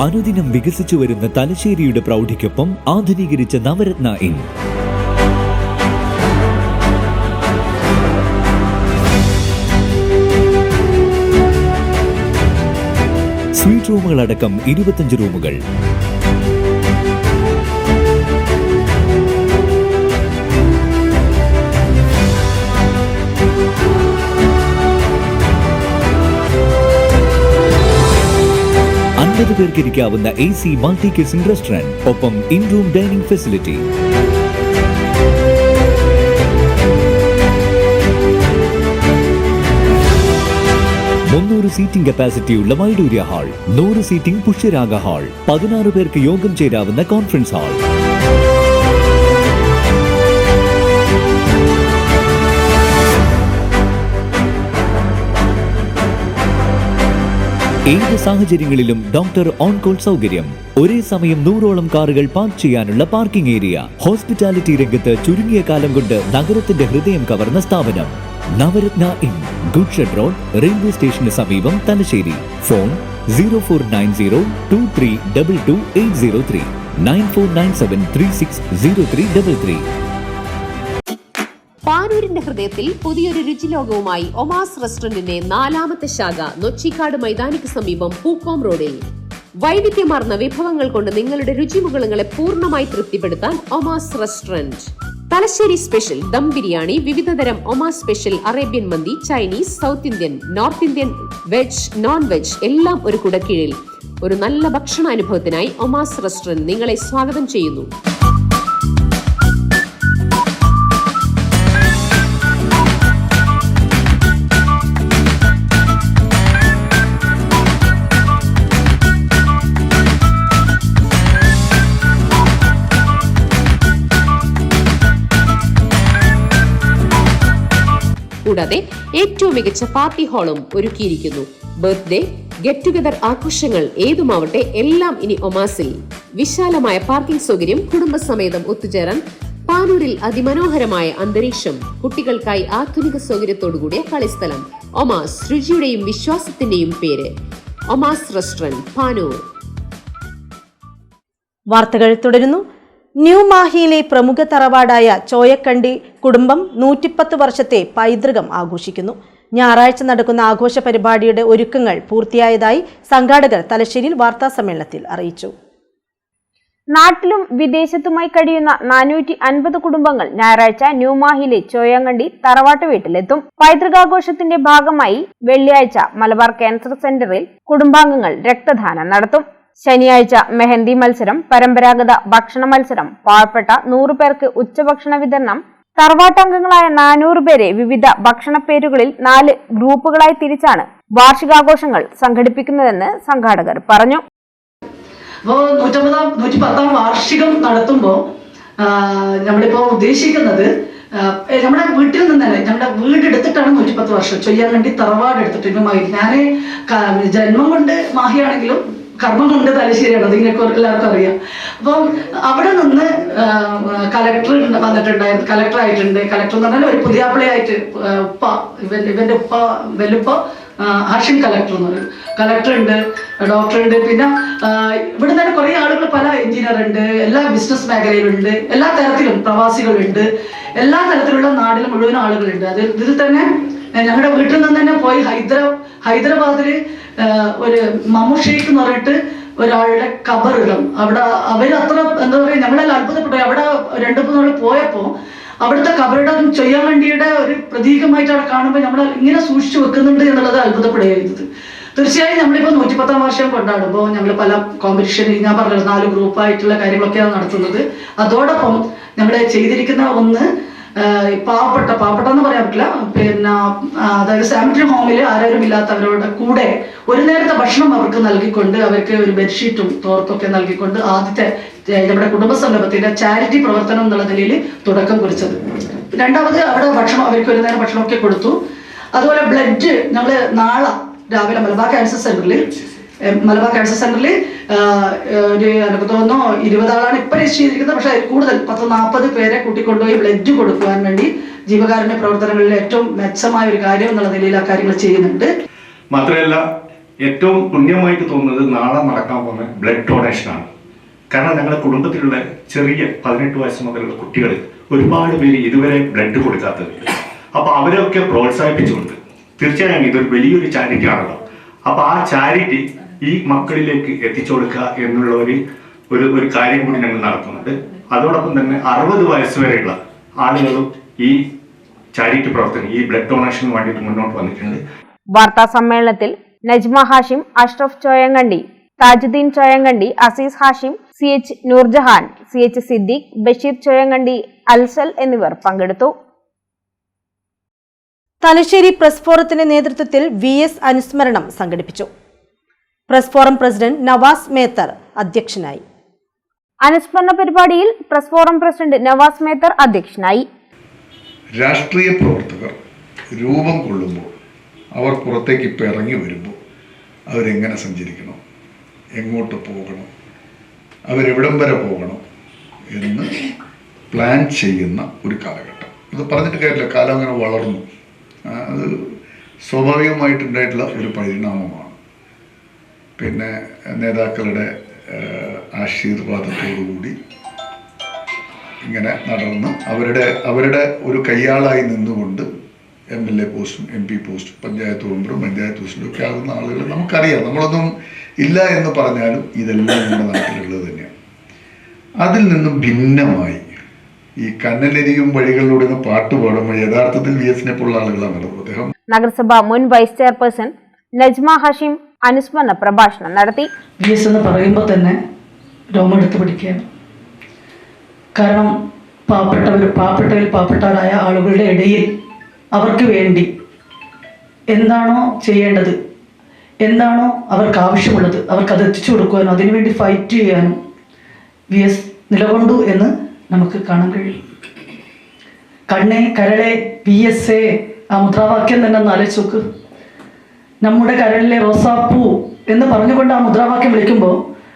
അനുദിനം വികസിച്ചു വരുന്ന തലശ്ശേരിയുടെ പ്രൗഢിക്കൊപ്പം ആധുനീകരിച്ച നവരത്ന ഇൻ. സ്വീറ്റ് റൂമുകളടക്കം 25 റൂമുകൾ. പേർക്ക് ഇരിക്കാവുന്ന AC മൾട്ടി കിച്ചൺ റെസ്റ്റോറന്റ്, ഒപ്പം in room dining facility. Seating കപ്പാസിറ്റിയുള്ള Vaidurya hall, 100 seating Pushyaraga hall, 16 പേർക്ക് യോഗം ചേരാവുന്ന കോൺഫറൻസ് ഹാൾ. ഏത് സാഹചര്യങ്ങളിലും ഡോക്ടർ ഓൺ കോൾ സൗകര്യം. ഒരേ സമയം 100ഓളം കാറുകൾ പാർക്ക് ചെയ്യാനുള്ള പാർക്കിംഗ് ഏരിയ. ഹോസ്പിറ്റാലിറ്റി രംഗത്ത് ചുരുങ്ങിയ കാലം കൊണ്ട് നഗരത്തിന്റെ ഹൃദയം കവർന്ന സ്ഥാപനം Navaratna inn, good shed road, railway സ്റ്റേഷന് സമീപം, തലശ്ശേരി. ഫോൺ 049023228803 9497360333. പാനൂരിന്റെ ഹൃദയത്തിൽ പുതിയൊരു രുചിലോകവുമായി ഒമാസ് റെസ്റ്റോറന്റിന്റെ 4ാമത്തെ ശാഖ നൊച്ചിക്കാട് മൈതാനിക്ക് സമീപം പൂക്കോം റോഡിൽ. വൈവിധ്യമാർന്ന വിഭവങ്ങൾ കൊണ്ട് നിങ്ങളുടെ രുചിമുകളങ്ങളെ പൂർണ്ണമായി തൃപ്തിപ്പെടുത്താൻ ഒമാസ് റെസ്റ്റോറന്റ്. തലശ്ശേരി സ്പെഷ്യൽ ദം ബിരിയാണി, വിവിധതരം ഒമാസ് സ്പെഷ്യൽ അറേബ്യൻ മന്തി, Chinese, south Indian, north Indian, veg, non veg എല്ലാം ഒരു കുടക്കീഴിൽ. ഒരു നല്ല ഭക്ഷണാനുഭവത്തിനായി ഒമാസ് റെസ്റ്റോറന്റ് നിങ്ങളെ സ്വാഗതം ചെയ്യുന്നു. കൂടാതെ ഏറ്റവും മികച്ച പാർട്ടി ഹാളും ഒരുക്കിയിരിക്കുന്നു. ബർത്ത്ഡേ, ഗെറ്റ് ടുഗദർ ആഘോഷങ്ങൾ ഏതുമാവട്ടെ എല്ലാം ഇനി ഒമാസിൽ. വിശാലമായ പാർക്കിംഗ് സൗകര്യം, കുടുംബസമേതം ഒത്തുചേരാൻ പാനൂരിൽ അതിമനോഹരമായ അന്തരീക്ഷം, കുട്ടികൾക്കായി ആധുനിക സൗകര്യത്തോടുകൂടിയ കളിസ്ഥലം. ഒമാസ്, രുചിയുടെയും വിശ്വാസത്തിന്റെയും പേര്. ഒമാസ് റെസ്റ്റോറന്റ്, പാനൂർ. വാർത്തകൾ തുടരുന്നു. ന്യൂ മാഹിയിലെ പ്രമുഖ തറവാടായ ചോയക്കണ്ടി കുടുംബം 110 വർഷത്തെ പൈതൃകം ആഘോഷിക്കുന്നു. ഞായറാഴ്ച നടക്കുന്ന ആഘോഷ പരിപാടിയുടെ ഒരുക്കങ്ങൾ പൂർത്തിയായതായി സംഘാടകർ തലശ്ശേരിയിൽ വാർത്താസമ്മേളനത്തിൽ അറിയിച്ചു. നാട്ടിലും വിദേശത്തുമായി കഴിയുന്ന 450 കുടുംബങ്ങൾ ഞായറാഴ്ച ന്യൂമാഹിയിലെ ചോയങ്കണ്ടി തറവാട്ട് വീട്ടിലെത്തും. പൈതൃകാഘോഷത്തിന്റെ ഭാഗമായി വെള്ളിയാഴ്ച മലബാർ ക്യാൻസർ സെന്ററിൽ കുടുംബാംഗങ്ങൾ രക്തദാനം നടത്തും. ശനിയാഴ്ച മെഹന്തി മത്സരം, പരമ്പരാഗത ഭക്ഷണ മത്സരം, പാവപ്പെട്ട 100 പേർക്ക് ഉച്ചഭക്ഷണ വിതരണം, തറവാട്ടംഗങ്ങളായ 400 പേരെ വിവിധ ഭക്ഷണ പേരുകളിൽ 4 ഗ്രൂപ്പുകളായി തിരിച്ചാണ് വാർഷികാഘോഷങ്ങൾ സംഘടിപ്പിക്കുന്നതെന്ന് സംഘാടകർ പറഞ്ഞു. അപ്പോൾ 110ാം വാർഷികം നടത്തുമ്പോൾ നമ്മളിപ്പോൾ ഉദ്ദേശിക്കുന്നത് നമ്മുടെ വീട്ടിൽ നിന്ന് തന്നെ, നമ്മുടെ വീടെടുത്തിട്ടാണ് 110 വർഷം ചോയ്യാങ്കണ്ടി തറവാട് എടുത്തിട്ട്. ഞാൻ ജന്മം കൊണ്ട് മാഹിയാണെങ്കിലും കർമ്മം കൊണ്ട് തലശ്ശേരിയാണ്, അതിനൊക്കെ എല്ലാവർക്കും അറിയാം. അപ്പം അവിടെ നിന്ന് കലക്ടർ വന്നിട്ടുണ്ടായിരുന്നു, കലക്ടറായിട്ടുണ്ട്. കലക്ടർ എന്ന് പറഞ്ഞാൽ ഒരു പുതിയാപ്പിളയായിട്ട് ഉപ്പ, ഇവന്റെ ഉപ്പ വെല്ലുപ്പ ഹാഷിം കലക്ടർ എന്ന് പറയും. കലക്ടറുണ്ട്, ഡോക്ടറുണ്ട്, പിന്നെ ഇവിടെ തന്നെ കുറേ ആളുകൾ, പല എഞ്ചിനീയർ ഉണ്ട്, എല്ലാ ബിസിനസ് മേഖലയിലുണ്ട്, എല്ലാ തരത്തിലും പ്രവാസികളുണ്ട്, എല്ലാ തരത്തിലുള്ള നാടിലും മുഴുവൻ ആളുകളുണ്ട്. ഇതിൽ തന്നെ ഞങ്ങളുടെ വീട്ടിൽ നിന്ന് തന്നെ പോയി ഹൈദരാബാദിൽ ഒരു മമ്മൂഷേക്ക് എന്ന് പറഞ്ഞിട്ട് ഒരാളുടെ കബറിടം, അവിടെ അവരത്ര എന്താ പറയുക, നമ്മളെല്ലാം അത്ഭുതപ്പെട്ടു. അവിടെ 2-3 നാൾ പോയപ്പോൾ അവിടുത്തെ കബറിടം ചോയ്യാങ്കണ്ടിയുടെ ഒരു പ്രതീകമായിട്ട് അവിടെ കാണുമ്പോൾ നമ്മൾ ഇങ്ങനെ സൂക്ഷിച്ചു വെക്കുന്നുണ്ട് എന്നുള്ളത് അത്ഭുതപ്പെടുകയായിരുന്നത്. തീർച്ചയായും നമ്മളിപ്പോൾ 110ാം വർഷം കൊണ്ടാടുമ്പോൾ ഞങ്ങൾ പല കോമ്പറ്റീഷൻ, ഞാൻ പറഞ്ഞത് 4 ഗ്രൂപ്പായിട്ടുള്ള കാര്യങ്ങളൊക്കെയാണ് നടത്തുന്നത്. അതോടൊപ്പം ഞങ്ങൾ ചെയ്തിരിക്കുന്ന ഒന്ന് പാവപ്പെട്ട എന്ന് പറയാൻ പറ്റില്ല, പിന്നെ അതായത് സാനിറ്ററി ഹോമിൽ ആരും ഇല്ലാത്തവരുടെ കൂടെ ഒരു നേരത്തെ ഭക്ഷണം അവർക്ക് നൽകിക്കൊണ്ട്, അവർക്ക് ഒരു ബെഡ്ഷീറ്റും തോർത്തൊക്കെ നൽകിക്കൊണ്ട് ആദ്യത്തെ നമ്മുടെ കുടുംബ സംഗമത്തിന്റെ ചാരിറ്റി പ്രവർത്തനം എന്നുള്ള നിലയിൽ തുടക്കം കുറിച്ചത്. രണ്ടാമത് അവിടെ ഭക്ഷണം, അവർക്ക് ഒരു നേരം ഭക്ഷണമൊക്കെ കൊടുത്തു. അതുപോലെ ബ്ലഡ് ഞങ്ങൾ നാളെ രാവിലെ മലബാർ ക്യാൻസർ സെന്ററിൽ ഒരു എനിക്ക് തോന്നുന്നു 20 ആളാണ് ഇപ്പൊ രജിസ്റ്റർ ചെയ്തിരിക്കുന്നത്. പക്ഷെ കൂടുതൽ 10-40 പേരെ കൂട്ടിക്കൊണ്ടുപോയി ബ്ലഡ് കൊടുക്കുവാൻ വേണ്ടി ജീവകാരുണ്യ പ്രവർത്തനങ്ങളിൽ ഏറ്റവും മെച്ചമായ ഒരു കാര്യം എന്നുള്ള നിലയിൽ ആ കാര്യങ്ങൾ ചെയ്യുന്നുണ്ട്. മാത്രമല്ല ഏറ്റവും പുണ്യമായിട്ട് തോന്നുന്നത് നാളെ നടക്കാൻ പോകുന്ന ബ്ലഡ് ഡൊണേഷനാണ്. കാരണം ഞങ്ങളുടെ കുടുംബത്തിലുള്ള ചെറിയ 18 വയസ്സ് മുതലുള്ള കുട്ടികൾ ഒരുപാട് പേര് ഇതുവരെ ബ്ലഡ് കൊടുക്കാത്തതുണ്ട്. അപ്പൊ അവരെയൊക്കെ പ്രോത്സാഹിപ്പിച്ചുകൊണ്ട് തീർച്ചയായും ഇതൊരു വലിയൊരു ചാരിറ്റി ആണല്ലോ. അപ്പൊ ആ ചാരിറ്റി ഈ മക്കളിലേക്ക് എത്തിച്ചു കൊടുക്കുക എന്നുള്ള ഒരു കാര്യം കൂടി ഞങ്ങൾ നടത്തുന്നുണ്ട്. അതോടൊപ്പം തന്നെ 60 വയസ്സ് വരെയുള്ള ആളുകളും ഈ ചാരിറ്റി പ്രവർത്തനം, ഈ ബ്ലഡ് ഡൊണേഷന് വേണ്ടിയിട്ട് മുന്നോട്ട് വന്നിട്ടുണ്ട്. വാർത്താ സമ്മേളനത്തിൽ നജ്മ ഹാഷിം, അഷ്റഫ് ചോയങ്കണ്ടി, താജുദ്ദീൻ ചോയങ്കണ്ടി, അസീസ് ഹാഷിം, CH നൂർജഹാൻ, CH സിദ്ദീഖ്, ബഷീർ ചോയങ്കണ്ടി, അൽസൽ എന്നിവർ പങ്കെടുത്തു. തലശ്ശേരി പ്രസ് ഫോറത്തിന്റെ നേതൃത്വത്തിൽ VS അനുസ്മരണം സംഘടിപ്പിച്ചു. Press forum president Navas Methar അധ്യക്ഷനായി. അനുസ്മരണ പരിപാടിയിൽ press forum president Navas Methar അധ്യക്ഷനായി. രാഷ്ട്രീയ പ്രവർത്തകർ രൂപം കൊള്ളുമ്പോൾ, അവർ പുറത്തേക്ക് ഇപ്പം ഇറങ്ങി വരുമ്പോൾ അവരെങ്ങനെ സഞ്ചരിക്കണം, എങ്ങോട്ട് പോകണം, അവരെവിടം വരെ പോകണം എന്ന് പ്ലാൻ ചെയ്യുന്ന ഒരു കാലഘട്ടം. ഇത് പറഞ്ഞിട്ട് കാര്യമില്ല, കാലം അങ്ങനെ വളർന്നു. അത് സ്വാഭാവികമായിട്ടുണ്ടായിട്ടുള്ള ഒരു പരിണാമമാണ്. പിന്നെ നേതാക്കളുടെ ആശീർവാദത്തോടുകൂടി ഇങ്ങനെ നടന്ന് അവരുടെ ഒരു കയ്യാളായി നിന്നുകൊണ്ട് MLA പോസ്റ്റും MP പോസ്റ്റും പഞ്ചായത്ത് മെമ്പറും പഞ്ചായത്ത് പ്രസിഡന്റും ഒക്കെ ആകുന്ന ആളുകൾ നമുക്കറിയാം. നമ്മളൊന്നും ഇല്ല എന്ന് പറഞ്ഞാലും ഇതെല്ലാം നമ്മുടെ നാട്ടിലുള്ളത് തന്നെയാണ്. അതിൽ നിന്നും ഭിന്നമായി ഈ കന്നലരിയും വഴികളിലൂടെ പാട്ട് പാടുമ്പോൾ യഥാർത്ഥത്തിൽ VS-നെ പോലുള്ള ആളുകളാണ് അദ്ദേഹം. നഗരസഭ മുൻ വൈസ് ചെയർപേഴ്സൺ നജ്മ ഹാഷിം അനുസ്മരണ പ്രഭാഷണം നടത്തി. VS എന്ന് പറയുമ്പോൾ തന്നെ രോമെടുത്ത് പിടിക്കുകയാണ്. കാരണം പാവപ്പെട്ടവരായ ആളുകളുടെ ഇടയിൽ അവർക്ക് വേണ്ടി എന്താണോ ചെയ്യേണ്ടത്, എന്താണോ അവർക്ക് ആവശ്യമുള്ളത്, അവർക്കത് എത്തിച്ചു കൊടുക്കുവാനും അതിനുവേണ്ടി ഫൈറ്റ് ചെയ്യാനും VS നിലകൊണ്ടു എന്ന് നമുക്ക് കാണാൻ കഴിയും. കണ്ണേ കരളെ VS-എ, ആ മുദ്രാവാക്യം തന്നെ ഒന്ന് ആലോചിച്ച് നോക്ക്. നമ്മുടെ കരളിലെ റോസാപ്പൂ എന്ന് പറഞ്ഞുകൊണ്ട് ആ മുദ്രാവാക്യം വിളിക്കുമ്പോൾ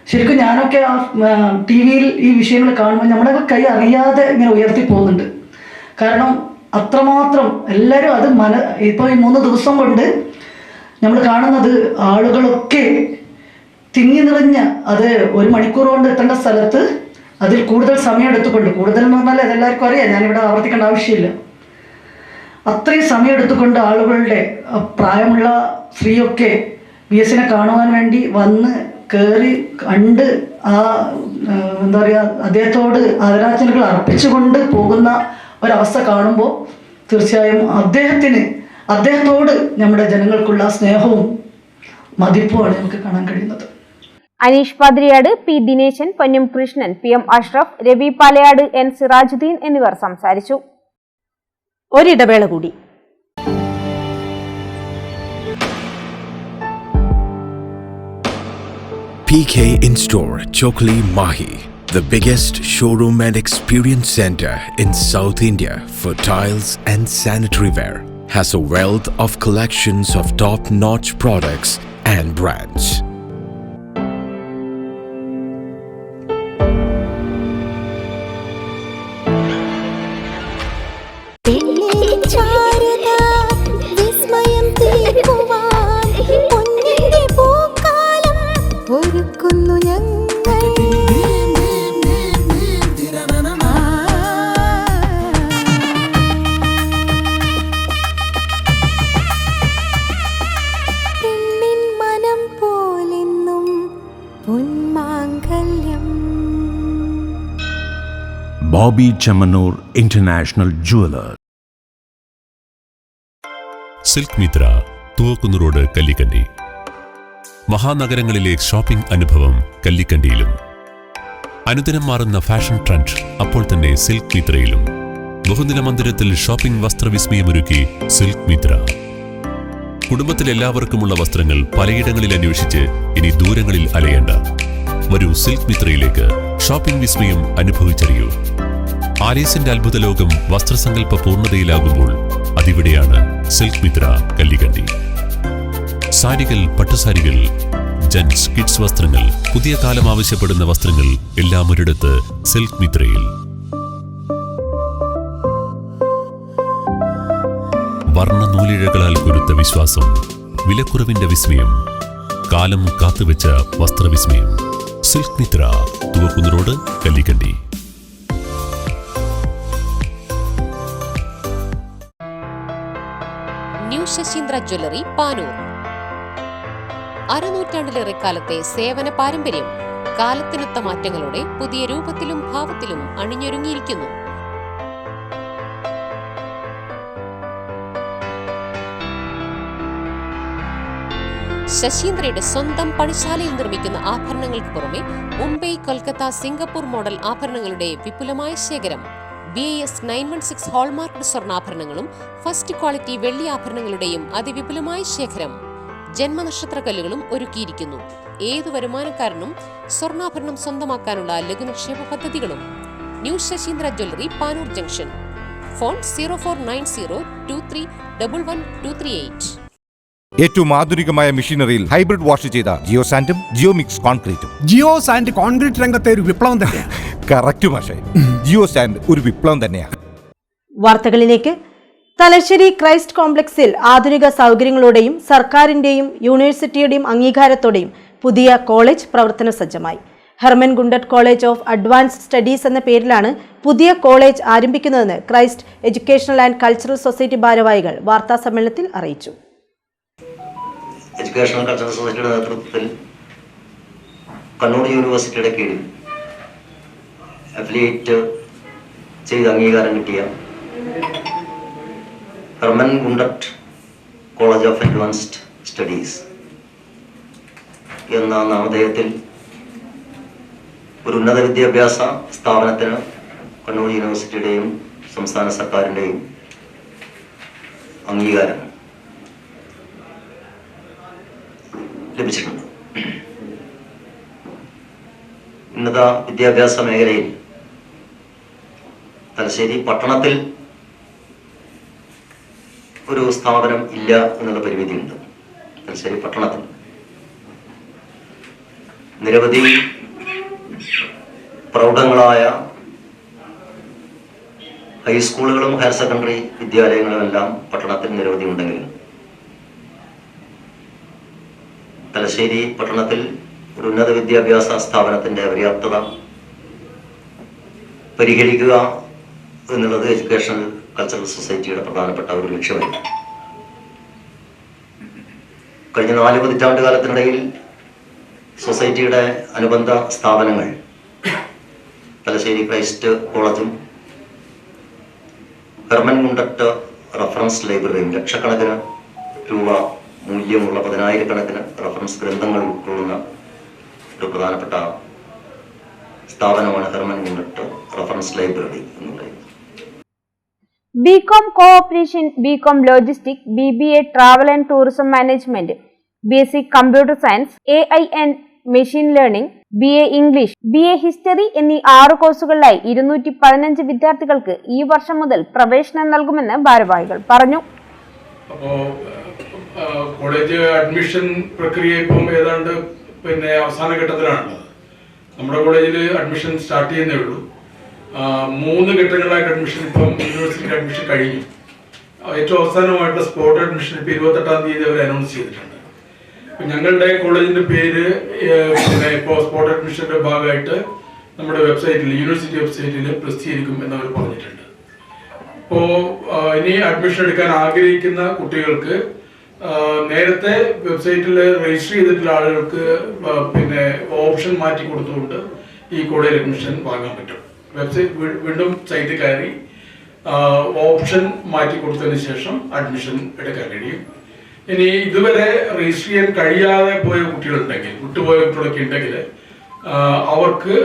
ശരിക്കും ഞാനൊക്കെ ആ TV-യിൽ ഈ വിഷയങ്ങൾ കാണുമ്പോൾ നമ്മുടെ കൈ അറിയാതെ ഇങ്ങനെ ഉയർത്തി പോകുന്നുണ്ട്. കാരണം അത്രമാത്രം എല്ലാവരും അത് ഇപ്പോൾ ഈ 3 ദിവസം കൊണ്ട് നമ്മൾ കാണുന്നത് ആളുകളൊക്കെ തിങ്ങി നിറഞ്ഞ, അത് 1 മണിക്കൂർ കൊണ്ട് എത്തേണ്ട സ്ഥലത്ത് അതിൽ കൂടുതൽ സമയം എടുത്തുകൊണ്ട്, കൂടുതൽ എന്ന് പറഞ്ഞാൽ അതെല്ലാവർക്കും അറിയാം, ഞാനിവിടെ ആവർത്തിക്കേണ്ട ആവശ്യമില്ല, അത്രയും സമയം എടുത്തുകൊണ്ട് ആളുകളുടെ പ്രായമുള്ള സ്ത്രീയൊക്കെ VS-നെ കാണുവാൻ വേണ്ടി വന്ന് കയറി കണ്ട് എന്താ പറയുക, അദ്ദേഹത്തോട് ആദരാഞ്ജലികൾ അർപ്പിച്ചുകൊണ്ട് പോകുന്ന ഒരവസ്ഥ കാണുമ്പോൾ തീർച്ചയായും അദ്ദേഹത്തോട് നമ്മുടെ ജനങ്ങൾക്കുള്ള സ്നേഹവും മതിപ്പുമാണ് നമുക്ക് കാണാൻ കഴിയുന്നത്. Aneesh Padriyad, P Dineshan, Ponnam Krishnan, PM Ashraf, Ravi Palayad, N Sirajuddin എന്നിവർ സംസാരിച്ചു. ഒരിടവേള കൂടി. PK In-Store, Chokli, Mahi, the biggest showroom and experience center in South India for tiles and sanitary ware, has a wealth of collections of top-notch products and brands. Bobby Chamanur International Jeweler. Silk Mitra, Thuvakkunnu road, Kallikkandi. മഹാനഗരങ്ങളിലെ shopping അനുഭവം കല്ലിക്കണ്ടിയിലും. അനുദിനം മാറുന്ന fashion trend അപ്പോൾ തന്നെ silk മിത്രയിലും. ബഹുനില മന്ദിരത്തിൽ shopping വസ്ത്രവിസ്മയമൊരുക്കി silk Mitra. കുടുംബത്തിലെല്ലാവർക്കുമുള്ള വസ്ത്രങ്ങൾ പലയിടങ്ങളിൽ അന്വേഷിച്ച് ഇനി ദൂരങ്ങളിൽ അലയേണ്ട. വരൂ സിൽക്ക് മിത്രയിലേക്ക്. ഷോപ്പിംഗ് വിസ്മയം അനുഭവിച്ചറിയൂ. ആലീസിന്റെ അത്ഭുത ലോകം വസ്ത്രസങ്കല്പ പൂർണ്ണതയിലാകുമ്പോൾ അതിവിടെയാണ് സിൽക്ക് മിത്ര, കല്ലിക്കണ്ടി. സാരികൾ, പട്ടുസാരികൾ, ജെന്റ്സ്, കിഡ്സ് വസ്ത്രങ്ങൾ, പുതിയ കാലം ആവശ്യപ്പെടുന്ന വസ്ത്രങ്ങൾ എല്ലാം ഒരിടത്ത് സിൽക്ക് മിത്രയിൽ. വർണ്ണ നൂലിഴകളാൽ കുരുത്ത വിശ്വാസം, വിലക്കുറവിന്റെ വിസ്മയം, കാലം കാത്തുവെച്ച വസ്ത്രവിസ്മയം. Silk Mitra, Thuvakkunnu road, Kallikkandi. New Sasheendra jewellery, Panoor. അരനൂറ്റാണ്ടിലേറെ കാലത്തെ സേവന പാരമ്പര്യം കാലത്തിനൊത്ത മാറ്റങ്ങളോടെ പുതിയ രൂപത്തിലും ഭാവത്തിലും അണിഞ്ഞൊരുങ്ങിയിരിക്കുന്നു. ശശീന്ദ്രയുടെ സ്വന്തം പണിശാലയിൽ നിർമ്മിക്കുന്ന ആഭരണങ്ങൾക്ക് പുറമെ മുംബൈ, കൊൽക്കത്ത, സിംഗപ്പൂർ മോഡൽ ആഭരണങ്ങളുടെ വിപുലമായ ശേഖരം. BIS 916 ഹോൾമാർക്ക് സ്വർണ്ണാഭരണങ്ങളും ഫസ്റ്റ് ക്വാളിറ്റി വെള്ളി ആഭരണങ്ങളുടെയും അതിവിപുലമായ ശേഖരം. ജന്മനക്ഷത്ര കല്ലുകളും ഒരുക്കിയിരിക്കുന്നു. ഏതു വരുമാനക്കാരനും സ്വർണ്ണാഭരണം സ്വന്തമാക്കാനുള്ള ലഘുനിക്ഷേപ പദ്ധതികളും. New Sasheendra jewellery, Panoor junction. Phone 049023112238. ഏറ്റവും ആധുനികമായ മെഷീനറിയിൽ ഹൈബ്രിഡ് വാഷ് ചെയ്ത ജിയോ സാൻഡും ജിയോ മിക്സ് കോൺക്രീറ്റും. ജിയോ സാൻഡ് കോൺക്രീറ്റ് രംഗത്തെ ഒരു വിപ്ലവം തന്നെയാണ്. കറക്റ്റ് മാഷേ, ജിയോ സാൻഡ് ഒരു വിപ്ലവം തന്നെയാണ്. വാർത്തകളിലേക്ക്. തലശ്ശേരി ക്രൈസ്റ്റ് കോംപ്ലക്സിൽ ആധുനിക സൗകര്യങ്ങളോടെയും സർക്കാരിന്റെയും യൂണിവേഴ്സിറ്റിയുടെയും അംഗീകാരത്തോടെയും പുതിയ കോളേജ് പ്രവർത്തന സജ്ജമായി. Hermann Gundert college of advanced studies എന്ന പേരിലാണ് പുതിയ കോളേജ് ആരംഭിക്കുന്നതെന്ന് Christ educational and cultural society ഭാരവാഹികൾ വാർത്താസമ്മേളനത്തിൽ അറിയിച്ചു. എഡ്യൂക്കേഷണൽ കൾച്ചറൽ സൊസൈറ്റിയുടെ നേതൃത്വത്തിൽ കണ്ണൂർ യൂണിവേഴ്സിറ്റിയുടെ കീഴിൽ അഫിലിയേറ്റ് ചെയ്ത് അംഗീകാരം കിട്ടിയ Hermann Gundert college of advanced studies എന്ന നാമധേയത്തിൽ ഒരു ഉന്നത വിദ്യാഭ്യാസ സ്ഥാപനത്തിന് കണ്ണൂർ യൂണിവേഴ്സിറ്റിയുടെയും സംസ്ഥാന സർക്കാരിൻ്റെയും അംഗീകാരം ലഭിച്ചിട്ടുണ്ട്. ഉന്നത വിദ്യാഭ്യാസ മേഖലയിൽ തലശ്ശേരി പട്ടണത്തിൽ ഒരു സ്ഥാപനം ഇല്ല എന്നുള്ള പരിമിതിയുണ്ട്. തലശ്ശേരി പട്ടണത്തിൽ നിരവധി പ്രൗഢങ്ങളായ ഹൈസ്കൂളുകളും ഹയർ സെക്കൻഡറി വിദ്യാലയങ്ങളും എല്ലാം പട്ടണത്തിൽ നിരവധി ഉണ്ടെങ്കിലും തലശ്ശേരി പട്ടണത്തിൽ ഒരു ഉന്നത വിദ്യാഭ്യാസ സ്ഥാപനത്തിന്റെ അപര്യാപ്തത പരിഹരിക്കുക എന്നുള്ളത് എഡ്യൂക്കേഷണൽ കൾച്ചറൽ സൊസൈറ്റിയുടെ പ്രധാനപ്പെട്ട ഒരു ലക്ഷ്യമാണ്. കഴിഞ്ഞ 4 പതിറ്റാണ്ട് കാലത്തിനിടയിൽ സൊസൈറ്റിയുടെ അനുബന്ധ സ്ഥാപനങ്ങൾ തലശ്ശേരി ക്രൈസ്റ്റ് കോളേജും ഹെർമൻ ഗുണ്ടട്ട് റഫറൻസ് ലൈബ്രറിയും ലക്ഷക്കണക്കിന് രൂപ മൂല്യമുള്ള 10,000-കണക്കിന് റഫറൻസ് ഗ്രന്ഥങ്ങൾ ഉൾക്കൊള്ളുന്ന ഒരു പ്രധാനപ്പെട്ട സ്ഥാപനമാണ് ഹെർമൻ ഗുണ്ടട്ട് റഫറൻസ് ലൈബ്രറി എന്ന് പറയുന്നത്. B Com cooperation, B Com logistic, BBA travel and tourism management, BSc computer science, AIN machine learning, BA English, BA history എന്നീ 6 കോഴ്സുകളിലായി 215 വിദ്യാർത്ഥികൾക്ക് ഈ വർഷം മുതൽ പ്രവേശനം നൽകുമെന്ന് ഭാരവാഹികൾ പറഞ്ഞു. അപ്പോൾ കോളേജ് അഡ്മിഷൻ പ്രക്രിയ ഇപ്പം ഏതാണ്ട് അവസാന ഘട്ടത്തിലാണുള്ളത്. നമ്മുടെ കോളേജിൽ അഡ്മിഷൻ സ്റ്റാർട്ട് ചെയ്യുന്നേ ഉള്ളൂ. 3 ഘട്ടങ്ങളായിട്ട് അഡ്മിഷൻ ഇപ്പം യൂണിവേഴ്സിറ്റി അഡ്മിഷൻ കഴിഞ്ഞു. ഏറ്റവും അവസാനമായിട്ട് സ്പോട്ട് അഡ്മിഷൻ ഇപ്പം 28-ാം തീയതി അവർ അനൗൺസ് ചെയ്തിട്ടുണ്ട്. ഞങ്ങളുടെ കോളേജിന്റെ പേര് ഇപ്പോൾ സ്പോട്ട് അഡ്മിഷന്റെ ഭാഗമായിട്ട് നമ്മുടെ വെബ്സൈറ്റിൽ, യൂണിവേഴ്സിറ്റി വെബ്സൈറ്റിൽ പ്രസിദ്ധീകരിക്കും എന്നവർ പറഞ്ഞിട്ടുണ്ട്. അപ്പോൾ ഇനി അഡ്മിഷൻ എടുക്കാൻ ആഗ്രഹിക്കുന്ന കുട്ടികൾക്ക് നേരത്തെ വെബ്സൈറ്റിൽ രജിസ്റ്റർ ചെയ്തിട്ടുള്ള ആളുകൾക്ക് ഓപ്ഷൻ മാറ്റി കൊടുത്തുകൊണ്ട് ഈ കോളേജ് അഡ്മിഷൻ വാങ്ങാൻ പറ്റും. വെബ്സൈറ്റ് വീണ്ടും സൈറ്റിൽ കയറി ഓപ്ഷൻ മാറ്റി കൊടുത്തതിന് ശേഷം അഡ്മിഷൻ എടുക്കാൻ കഴിയും. ഇനി ഇതുവരെ രജിസ്റ്റർ ചെയ്യാൻ കഴിയാതെ പോയ കുട്ടികളുണ്ടെങ്കിൽ, വിട്ടുപോയ കുട്ടികളൊക്കെ ഉണ്ടെങ്കിൽ അവർക്ക്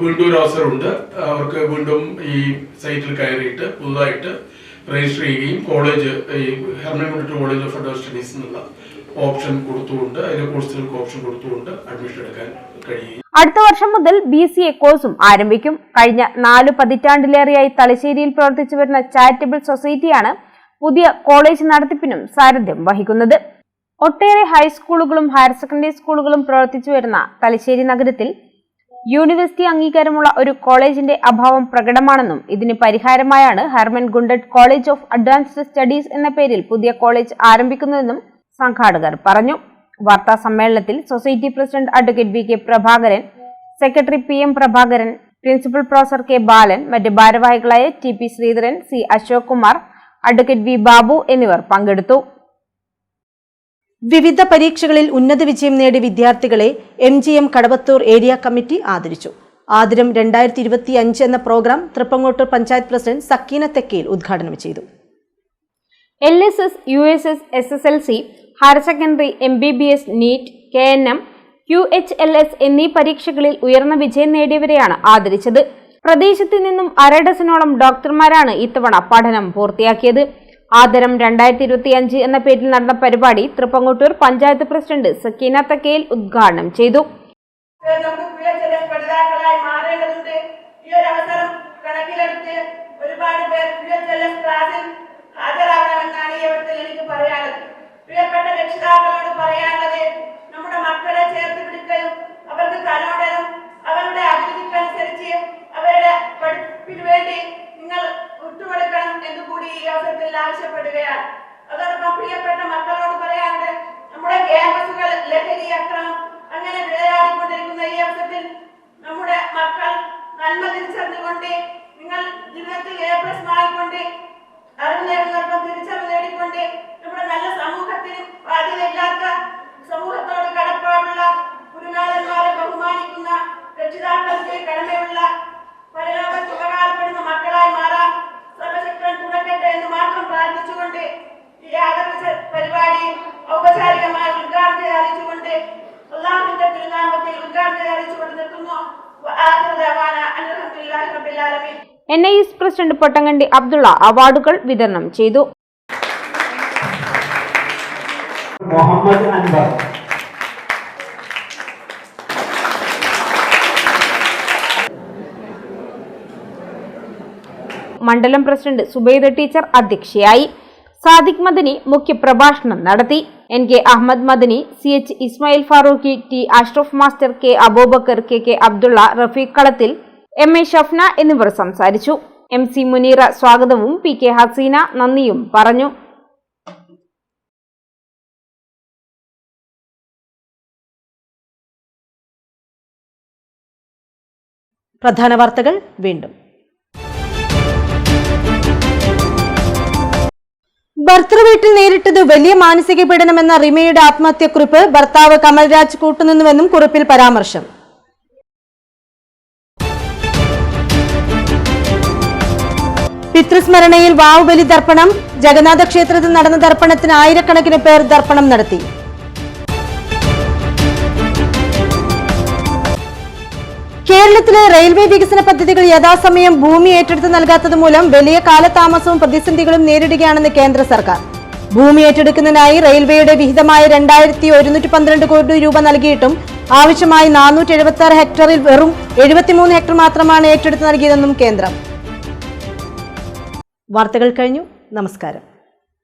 വീണ്ടും ഒരു അവസരമുണ്ട്. അവർക്ക് വീണ്ടും ഈ സൈറ്റിൽ കയറിയിട്ട് പുതുതായിട്ട് രജിസ്റ്റർ ചെയ്യുകയും കോളേജ്, ഈ Hermann Gundert college of advanced studies എന്നുള്ള ഓപ്ഷൻ കൊടുത്തുകൊണ്ട്, അതിലെ കോഴ്സുകൾക്ക് ഓപ്ഷൻ കൊടുത്തുകൊണ്ട് അഡ്മിഷൻ എടുക്കാൻ കഴിയും. അടുത്ത വർഷം മുതൽ BCA കോഴ്സും ആരംഭിക്കും. കഴിഞ്ഞ 4 പതിറ്റാണ്ടിലേറെയായി തലശ്ശേരിയിൽ പ്രവർത്തിച്ചു വരുന്ന ചാരിറ്റബിൾ സൊസൈറ്റിയാണ് പുതിയ കോളേജ് നടത്തിപ്പിനും സാരഥ്യം വഹിക്കുന്നത്. ഒട്ടേറെ ഹൈസ്കൂളുകളും ഹയർ സെക്കൻഡറി സ്കൂളുകളും പ്രവർത്തിച്ചു വരുന്ന തലശ്ശേരി നഗരത്തിൽ യൂണിവേഴ്സിറ്റി അംഗീകാരമുള്ള ഒരു കോളേജിന്റെ അഭാവം പ്രകടമാണെന്നും ഇതിന് പരിഹാരമായാണ് Hermann Gundert college of advanced studies എന്ന പേരിൽ പുതിയ കോളേജ് ആരംഭിക്കുന്നതെന്നും സംഘാടകർ പറഞ്ഞു. വാർത്താ സമ്മേളനത്തിൽ society president advocate VK Prabhakaran, secretary PM Prabhakaran, principal professor K Balan, മറ്റ് ഭാരവാഹികളായ TP Sreedharan, C Ashok Kumar, advocate V Babu എന്നിവർ പങ്കെടുത്തു. വിവിധ പരീക്ഷകളിൽ ഉന്നത വിജയം നേടിയ വിദ്യാർത്ഥികളെ MGM കടവത്തൂർ ഏരിയ കമ്മിറ്റി ആദരിച്ചു. ആതിരം 2025 എന്ന പ്രോഗ്രാം തൃപ്പങ്ങോട്ടൂർ പഞ്ചായത്ത് പ്രസിഡന്റ് സക്കീന തെക്കയിൽ ഉദ്ഘാടനം ചെയ്തു. LSS, USS, SSLC, higher secondary, MBBS, NEET, KNM, QHLS എന്നീ പരീക്ഷകളിൽ ഉയർന്ന വിജയം നേടിയവരെയാണ് ആദരിച്ചത്. പ്രദേശത്ത് നിന്നും 1/2 ഡസനോളം ഡോക്ടർമാരാണ് ഇത്തവണ പഠനം പൂർത്തിയാക്കിയത്. ആദരം 2025 എന്ന പേരിൽ നടന്ന പരിപാടി തൃപ്പങ്ങോട്ടൂർ പഞ്ചായത്ത് പ്രസിഡന്റ് സക്കീന തക്കയിൽ ഉദ്ഘാടനം ചെയ്തു. ഒരുപാട് പേർ ക്ലാസ്സിൽ ഹാജരാകണമെന്നാണ് ഈ അവസരത്തിൽ എനിക്ക് പറയാനുള്ളത്. പ്രിയപ്പെട്ട രക്ഷിതാക്കളോട് പറയാനുള്ളത്, നമ്മുടെ മക്കളെ ചേർത്ത് പിടിക്കലും അവർക്ക് തലോടലും അവരുടെ അഭിരുചിക്കനുസരിച്ച് അവരുടെ പഠിപ്പിന് വേണ്ടി നിങ്ങൾ വിട്ടുകൊടുക്കണം എന്ന് കൂടി ഈ അവസരത്തിൽ ആവശ്യപ്പെടുകയാണ്. അതോടൊപ്പം പ്രിയപ്പെട്ട മക്കളോട് പറയാനുണ്ട്, നമ്മുടെ ക്യാമ്പസുകൾ ലഹരി അക്രമം അങ്ങനെ വിളയാടിക്കൊണ്ടിരിക്കുന്ന ഈ അവസരത്തിൽ നമ്മുടെ മക്കൾ നന്മ തിരിച്ചറിഞ്ഞുകൊണ്ട് നിങ്ങൾ ജീവിതത്തിൽ A+ ആയിക്കൊണ്ട് അറിവ് നേടുന്നതോടൊപ്പം തിരിച്ചറിവ് നേടിക്കൊണ്ട് നമ്മുടെ നല്ല സമൂഹത്തിന് ബാധ്യതയില്ലാത്ത സമൂഹത്തോട് കടപ്പാടുള്ള ഗുരുനാഥന്മാരെ ബഹുമാനിക്കുന്ന രക്ഷിതാക്കൾക്ക് കടമയുള്ള പരലോകത്ത് ഉപകാരപ്പെടുന്ന മക്കളായി മാറാൻ സർവശക്തൻ തുണക്കട്ടെ എന്ന് മാത്രം പ്രാർത്ഥിച്ചുകൊണ്ട് ഈ ആദർശ പരിപാടി ഔപചാരികമായി ഉദ്ഘാടനം അറിയിച്ചുകൊണ്ട് അല്ലാഹുവിന്റെ തിരുനാമത്തിൽ ഉദ്ഘാടനം അറിയിച്ചുകൊണ്ട് നിർത്തുന്നു. NIS പ്രസിഡന്റ് പൊട്ടങ്കണ്ടി അബ്ദുള്ള അവാർഡുകൾ വിതരണം ചെയ്തു. മുഹമ്മദ് അൻവർ, മണ്ഡലം പ്രസിഡന്റ് സുബൈദ ടീച്ചർ അധ്യക്ഷയായി. സാദിഖ് മദനി മുഖ്യപ്രഭാഷണം നടത്തി. NK Ahammed Madani, CH Ismail Farooqi, T Ashraf master, K Abubakar, KK Abdulla, Rafeeq Kalathil, MA Shafna എന്നിവർ സംസാരിച്ചു. MC മുനീറ സ്വാഗതവും PK ഹസീന നന്ദിയും പറഞ്ഞു. പ്രധാന വാർത്തകൾ വീണ്ടും. ഭർത്തൃവീട്ടിൽ നേരിട്ടത് വലിയ മാനസിക പീഡനമെന്ന റിമയുടെ ആത്മഹത്യക്കുറിപ്പ് ഭർത്താവ് കമൽരാജ് കൂട്ടുനിന്നുവെന്നും കുറിപ്പിൽ പരാമർശം. പിതൃസ്മരണയിൽ വാവുബലി ദർപ്പണം. ജഗന്നാഥ ക്ഷേത്രത്തിൽ നടന്ന ദർപ്പണത്തിന് ആയിരക്കണക്കിന് പേർ ദർപ്പണം നടത്തി. കേരളത്തിലെ റെയിൽവേ വികസന പദ്ധതികൾ യഥാസമയം ഭൂമി ഏറ്റെടുത്ത് നൽകാത്തത് മൂലം വലിയ കാലതാമസവും പ്രതിസന്ധികളും നേരിടുകയാണെന്ന് കേന്ദ്ര സർക്കാർ. ഭൂമി ഏറ്റെടുക്കുന്നതിനായി റെയിൽവേയുടെ വിഹിതമായ 2112 കോടി രൂപ നൽകിയിട്ടും ആവശ്യമായി 476 ഹെക്ടറിൽ വെറും 73 ഹെക്ടർ മാത്രമാണ് ഏറ്റെടുത്ത് നൽകിയതെന്നും കേന്ദ്രം. വാർത്തകൾ കഴിഞ്ഞു. നമസ്കാരം.